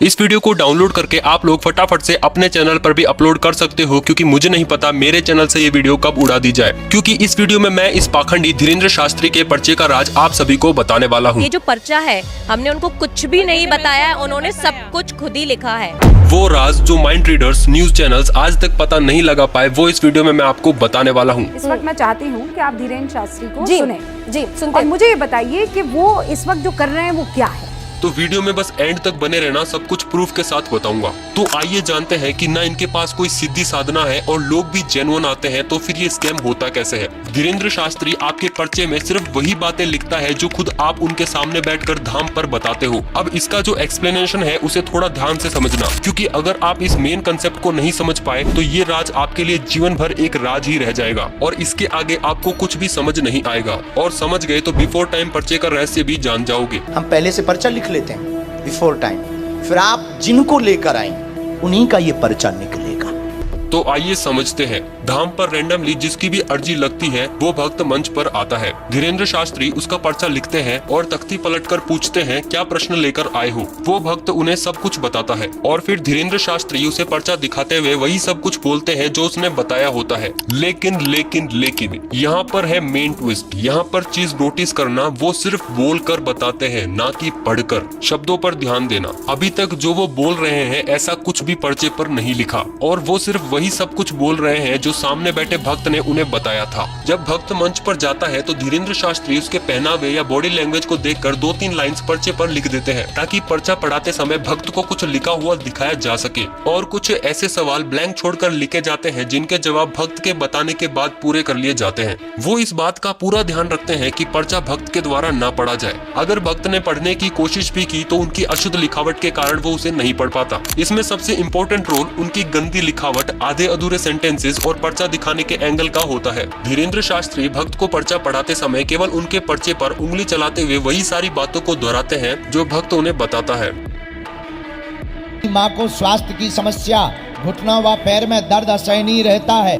इस वीडियो को डाउनलोड करके आप लोग फटाफट से अपने चैनल पर भी अपलोड कर सकते हो, क्योंकि मुझे नहीं पता मेरे चैनल से ये वीडियो कब उड़ा दी जाए, क्योंकि इस वीडियो में मैं इस पाखंडी धीरेन्द्र शास्त्री के पर्चे का राज आप सभी को बताने वाला हूँ। ये जो पर्चा है हमने उनको कुछ भी नहीं बताया, उन्होंने सब कुछ खुद ही लिखा है। वो राज जो माइंड रीडर्स न्यूज चैनल्स आज तक पता नहीं लगा पाए, वो इस वीडियो में मैं आपको बताने वाला हूँ। इस वक्त मैं चाहती हूँ कि आप धीरेन्द्र शास्त्री को सुने। जी सुनते और मुझे ये बताइए कि वो इस वक्त जो कर रहे हैं वो क्या है। तो वीडियो में बस एंड तक बने रहना, सब कुछ प्रूफ के साथ बताऊंगा। तो आइए जानते हैं कि ना इनके पास कोई सिद्धि साधना है और लोग भी जेन्युइन आते हैं, तो फिर ये स्कैम होता कैसे है। धीरेन्द्र शास्त्री आपके पर्चे में सिर्फ वही बातें लिखता है जो खुद आप उनके सामने बैठकर धाम पर बताते हो। अब इसका जो एक्सप्लेनेशन है उसे थोड़ा ध्यान से समझना, क्योंकि अगर आप इस मेन कंसेप्ट को नहीं समझ पाए तो ये राज आपके लिए जीवन भर एक राज ही रह जाएगा और इसके आगे आपको कुछ भी समझ नहीं आएगा। और समझ गए तो बिफोर टाइम पर्चे का रहस्य भी जान जाओगे। हम पहले से पर्चा लिख लेते हैं बिफोर टाइम, फिर आप जिनको लेकर आएंगे उन्हीं का ये पर्चा निकलेगा। तो आइए समझते हैं। धाम पर रैंडमली जिसकी भी अर्जी लगती है वो भक्त मंच पर आता है। धीरेन्द्र शास्त्री उसका पर्चा लिखते हैं और तख्ती पलटकर पूछते हैं क्या प्रश्न लेकर आए हो। वो भक्त उन्हें सब कुछ बताता है और फिर धीरेन्द्र शास्त्री उसे पर्चा दिखाते हुए वही सब कुछ बोलते हैं जो उसने बताया होता है। लेकिन लेकिन लेकिन यहाँ पर है मेन ट्विस्ट। यहाँ पर चीज नोटिस करना, वो सिर्फ बोल कर बताते हैं, ना कि पढ़कर। शब्दों पर ध्यान देना। अभी तक जो वो बोल रहे हैं ऐसा कुछ भी पर्चे पर नहीं लिखा और वो सिर्फ वही सब कुछ बोल रहे हैं जो सामने बैठे भक्त ने उन्हें बताया था। जब भक्त मंच पर जाता है तो धीरेन्द्र शास्त्री उसके पहनावे या बॉडी लैंग्वेज को देखकर 2-3 लाइंस पर्चे पर लिख देते हैं, ताकि पर्चा पढ़ाते समय भक्त को कुछ लिखा हुआ दिखाया जा सके। और कुछ ऐसे सवाल ब्लैंक छोड़कर लिखे जाते हैं जिनके जवाब भक्त के बताने के बाद पूरे कर लिए जाते हैं। वो इस बात का पूरा ध्यान रखते हैं कि पर्चा भक्त के द्वारा न पढ़ा जाए। अगर भक्त ने पढ़ने की कोशिश भी की तो उनकी अशुद्ध लिखावट के कारण वो उसे नहीं पढ़ पाता। इसमें सबसे इम्पोर्टेंट रोल उनकी गंदी लिखावट, आधे अधूरे सेंटेंसेस और पर्चा दिखाने के एंगल का होता है। धीरेन्द्र शास्त्री भक्त को पर्चा पढ़ाते समय केवल उनके पर्चे पर उंगली चलाते हुए वही सारी बातों को दोहराते हैं जो भक्त उन्हें बताता है। माँ को स्वास्थ्य की समस्या, घुटना व पैर में दर्द असहनीय रहता है।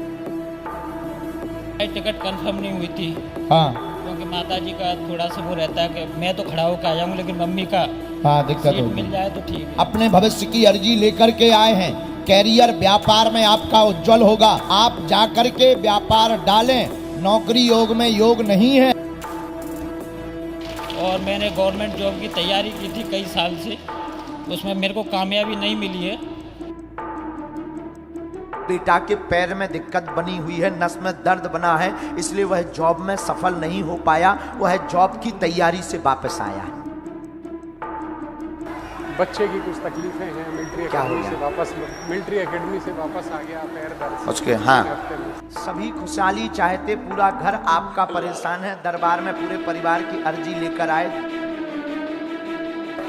टिकट कंफर्म नहीं हुई थी। हाँ, क्योंकि माता जी का थोड़ा सा वो रहता है कि मैं तो खड़ा होकर आ जाऊंगा, लेकिन मम्मी का हाँ दिक्कत सीट होगी। मिल जाए तो ठीक है। अपने भविष्य की अर्जी लेकर के आए हैं। कैरियर व्यापार में आपका उज्जवल होगा। आप जाकर के व्यापार डालें। नौकरी योग में योग नहीं है। और मैंने गवर्नमेंट जॉब की तैयारी की थी कई साल से, उसमें मेरे को कामयाबी नहीं मिली है। बेटा के पैर में दिक्कत बनी हुई है, नस में दर्द बना है, इसलिए वह जॉब में सफल नहीं हो पाया। वह जॉब की तैयारी से वापस आया है। बच्चे की कुछ तकलीफें हैं, मिलिट्री एकेडमी से वापस आ गया, पैर दर्द उसके हाँ सभी खुशहाली चाहते, पूरा घर आपका परेशान है। दरबार में पूरे परिवार की अर्जी लेकर आए।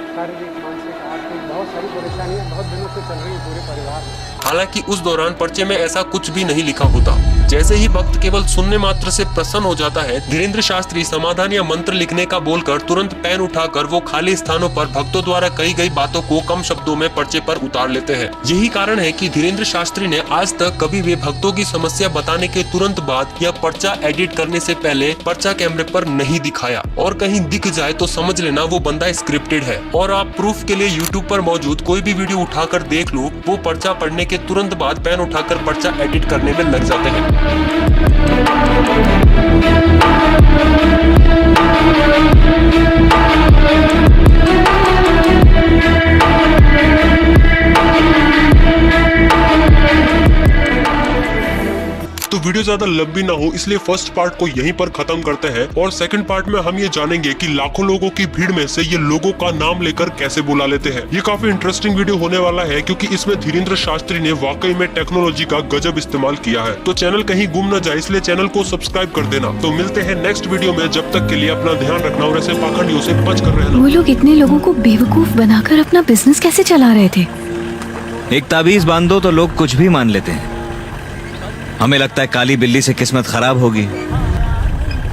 शारीरिक, मानसिक, आर्थिक बहुत सारी परेशानियां बहुत दिनों से चल रही है पूरे परिवार में। हालांकि उस दौरान पर्चे में ऐसा कुछ भी नहीं लिखा होता। जैसे ही भक्त केवल सुनने मात्र से प्रसन्न हो जाता है, धीरेन्द्र शास्त्री समाधान या मंत्र लिखने का बोलकर तुरंत पेन उठाकर वो खाली स्थानों पर भक्तों द्वारा कही गई बातों को कम शब्दों में पर्चे पर उतार लेते हैं। यही कारण है कि धीरेन्द्र शास्त्री ने आज तक कभी भी भक्तों की समस्या बताने के तुरंत बाद या पर्चा एडिट करने से पहले पर्चा कैमरे पर नहीं दिखाया। और कहीं दिख जाए तो समझ लेना वो बंदा स्क्रिप्टेड है। और आप प्रूफ के लिए यूट्यूब पर मौजूद कोई भी वीडियो उठाकर देख लो, वो पर्चा पढ़ने के तुरंत बाद पेन उठाकर पर्चा एडिट करने में लग जाते हैं। तो वीडियो ज्यादा लंबी ना हो इसलिए फर्स्ट पार्ट को यहीं पर खत्म करते हैं और सेकंड पार्ट में हम ये जानेंगे कि लाखों लोगों की भीड़ में से ये लोगों का नाम लेकर कैसे बुला लेते हैं। ये काफी इंटरेस्टिंग वीडियो होने वाला है, क्योंकि इसमें धीरेन्द्र शास्त्री ने वाकई में टेक्नोलॉजी का गजब इस्तेमाल किया है। तो चैनल कहीं गुम न जाए, इसलिए चैनल को सब्सक्राइब कर देना। तो मिलते हैं नेक्स्ट वीडियो में, जब तक के लिए अपना ध्यान रखना और ऐसे पाखंडियों से बच कर रहना। वो लोग इतने लोगों को बेवकूफ बनाकर अपना बिजनेस कैसे चला रहे थे? एक ताबीज बांध दो तो लोग कुछ भी मान लेते हैं। हमें लगता है काली बिल्ली से किस्मत खराब होगी।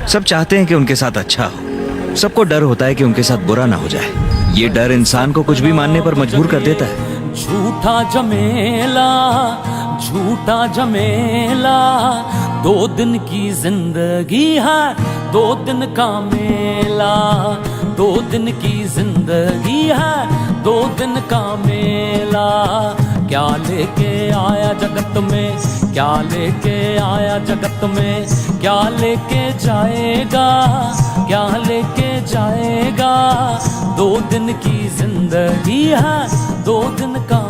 सब चाहते हैं कि उनके साथ अच्छा हो। सबको डर होता है कि उनके साथ बुरा ना हो जाए। ये डर इंसान को कुछ भी मानने पर मजबूर कर देता है। झूठा जमेला, झूठा जमेला, 2 दिन की जिंदगी है, 2 दिन का मेला। 2 दिन की जिंदगी है, 2 दिन का मेला। झमेला, क्या लेके आया जगत में, क्या लेके आया जगत में, क्या लेके जाएगा, क्या लेके जाएगा। 2 दिन की जिंदगी है, 2 दिन का